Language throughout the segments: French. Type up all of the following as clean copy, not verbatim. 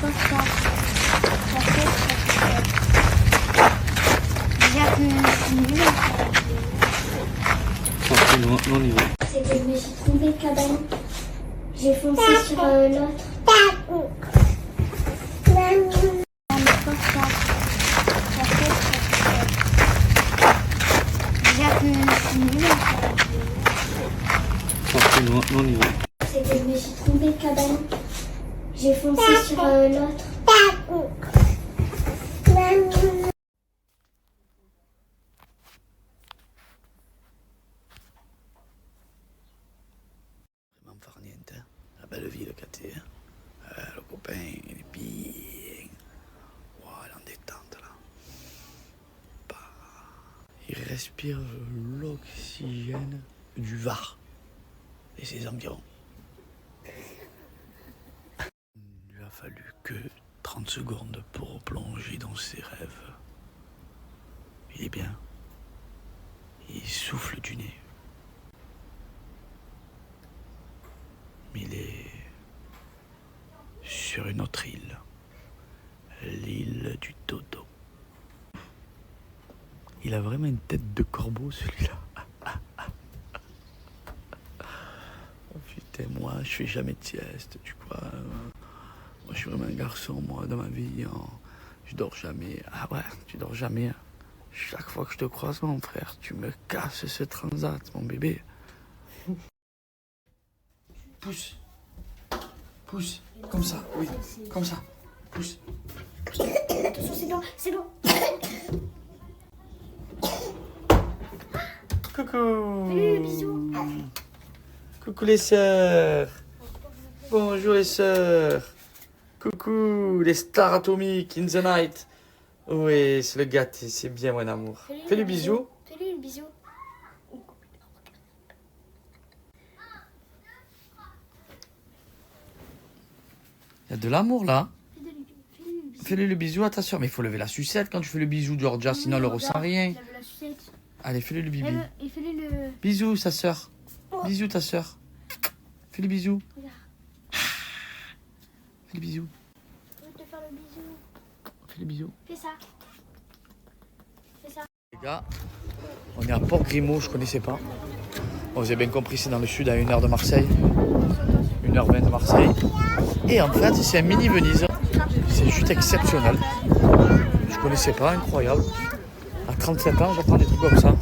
On y va. C'est que je me suis trompée de cabane. J'ai foncé sur l'autre. On y va. C'est que je me suis trompée de cabane. J'ai foncé sur l'autre. Vraiment farniente, hein. La belle vie, le Caté. Le copain, il est bien. Wow, il est en détente, là. Bah, il respire l'oxygène du Var et ses environs. Il lui a fallu que 30 secondes pour plonger dans ses rêves. Il est bien. Il souffle du nez. Mais il est sur une autre île. L'île du dodo. Il a vraiment une tête de corbeau, celui-là. Oh putain, moi, je fais jamais de sieste, tu vois. Moi, je suis vraiment un garçon, moi, dans ma vie. Hein. Je dors jamais. Ah ouais, tu dors jamais. Hein. Chaque fois que je te croise, mon frère, tu me casses ce transat, mon bébé. Pousse. Pousse. Comme ça, oui. Comme ça. Pousse. Attention, c'est bon, c'est bon. Coucou. Salut, bisous. Coucou les sœurs. Bonjour les sœurs. Coucou les stars atomiques in the night. Oui, c'est le gâté, c'est bien mon amour. Fais le bisou. Fais-lui le bisou. Il y a de l'amour là. Fais-lui le bisou. Fais-le le bisou à ta soeur. Mais il faut lever la sucette quand tu fais le bisou, Georgia, sinon elle ne ressent rien. Lève la sucette. Allez, fais-le le bibi. Et fais-lui le... Bisous, sa soeur. Bisous, ta soeur. Fais le bisou. Regarde. Fais le bisou. Je veux te faire le bisou. Fais le bisou. Fais ça. Fais ça. Les gars, on est à Port-Grimaud, je connaissais pas. Bon, vous avez bien compris, c'est dans le sud, à 1 heure de Marseille. 1h20 de Marseille. Et en fait, c'est un mini Venise. C'est juste exceptionnel. Je connaissais pas, incroyable. À 37 ans, j'apprends des trucs comme ça.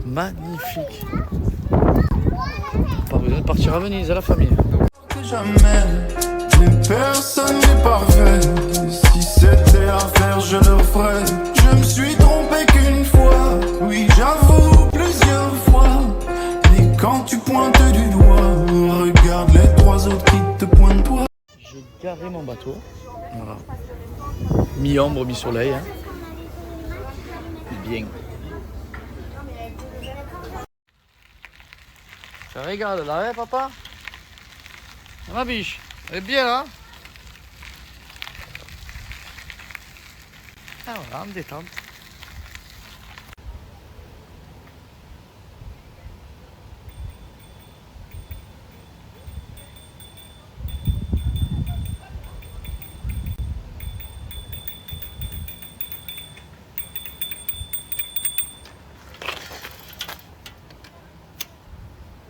Magnifique. Pas besoin de partir à Venise, à la famille. Que jamais, mais personne n'est parfait. Si c'était à faire, je le ferais. Je me suis trompé qu'une fois, oui, j'avoue plusieurs fois. Et quand tu pointes du doigt, regarde les 3 autres qui te pointent toi. J'ai garé mon bateau. Voilà. Mi-ombre, mi-soleil. Hein. Bien. Ça regarde là, hein, papa? Ma biche, elle est bien là? Ah voilà, en détente.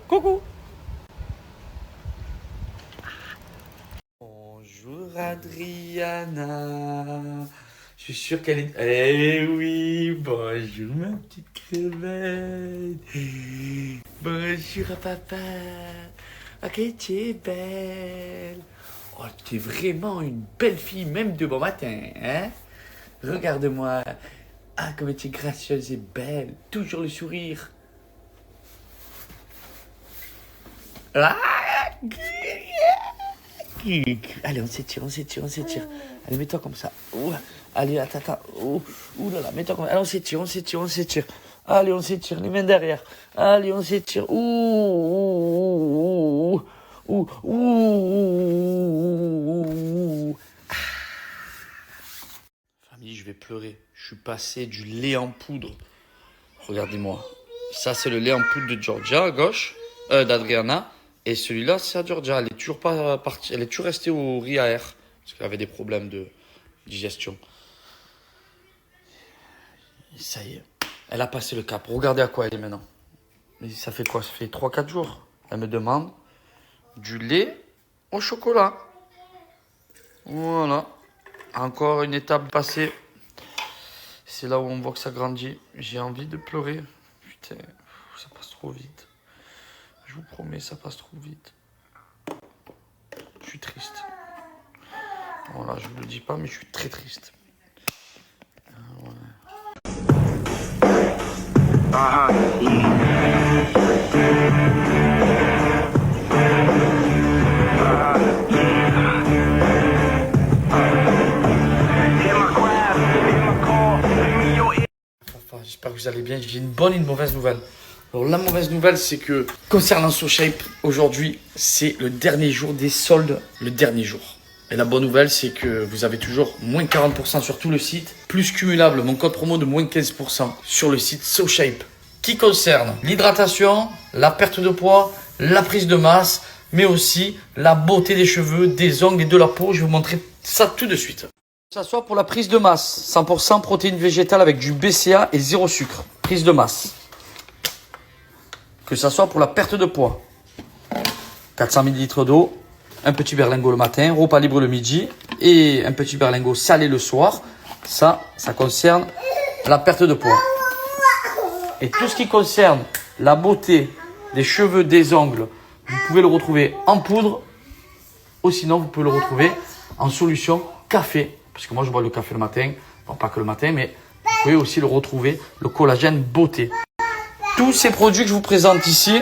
Coucou. Bonjour Adriana. Je suis sûr qu'elle est... Eh oui, bonjour ma petite crevette. Bonjour à papa. Ok, tu es belle. Oh, tu es vraiment une belle fille, même de bon matin, hein? Regarde-moi. Ah, comme tu es gracieuse et belle. Toujours le sourire. Ah, allez, on s'étire, on s'étire, on s'étire. Allez, mets-toi comme ça. Ouh, allez, attends. Ouh, ouh là là, mets-toi comme ça. Allez, on s'étire, on s'étire, on s'étire. Allez, on s'étire, les mains derrière. Allez, on s'étire. Ouh, ouh, ouh, ouh. Ah. Famille, je vais pleurer. Je suis passé du lait en poudre. Regardez-moi. Ça, c'est le lait en poudre de Georgia à gauche, d'Adriana. Et celui-là, c'est à Georgia. Elle est toujours pas partie. Elle est toujours restée au riz à air. parce qu'elle avait des problèmes de digestion. Et ça y est, elle a passé le cap. Regardez à quoi elle est maintenant. Mais ça fait quoi? Ça fait 3-4 jours. Elle me demande du lait au chocolat. Voilà. Encore une étape passée. C'est là où on voit que ça grandit. J'ai envie de pleurer. Putain, ça passe trop vite. Je vous promets, ça passe trop vite. Je suis triste. Voilà, je vous le dis pas, mais je suis très triste. J'espère que vous allez bien. J'ai une bonne et une mauvaise nouvelle. Alors la mauvaise nouvelle, c'est que concernant SoShape, aujourd'hui, c'est le dernier jour des soldes, le dernier jour. Et la bonne nouvelle, c'est que vous avez toujours moins 40% sur tout le site, plus cumulable, mon code promo de moins 15% sur le site SoShape, qui concerne l'hydratation, la perte de poids, la prise de masse, mais aussi la beauté des cheveux, des ongles et de la peau. Je vais vous montrer ça tout de suite. Que ce soit pour la prise de masse, 100% protéines végétales avec du BCA et zéro sucre, prise de masse. Que ce soit pour la perte de poids, 400 ml d'eau, un petit berlingot le matin, repas libre le midi et un petit berlingot salé le soir. Ça concerne la perte de poids. Et tout ce qui concerne la beauté des cheveux, des ongles, vous pouvez le retrouver en poudre ou sinon vous pouvez le retrouver en solution café. Parce que moi je bois le café le matin, bon pas que le matin, mais vous pouvez aussi le retrouver, le collagène beauté. Tous ces produits que je vous présente ici,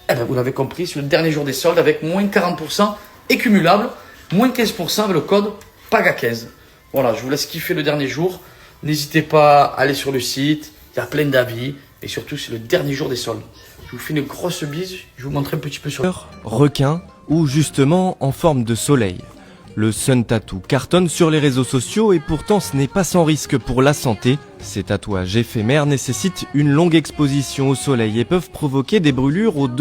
eh ben, vous l'avez compris, c'est le dernier jour des soldes avec moins 40% et cumulable, moins 15% avec le code PAGA15. Voilà, je vous laisse kiffer le dernier jour. N'hésitez pas à aller sur le site, il y a plein d'avis et surtout c'est le dernier jour des soldes. Je vous fais une grosse bise, je vais vous montrer un petit peu sur le requin ou justement en forme de soleil. Le Sun Tattoo cartonne sur les réseaux sociaux et pourtant ce n'est pas sans risque pour la santé. Ces tatouages éphémères nécessitent une longue exposition au soleil et peuvent provoquer des brûlures aux deux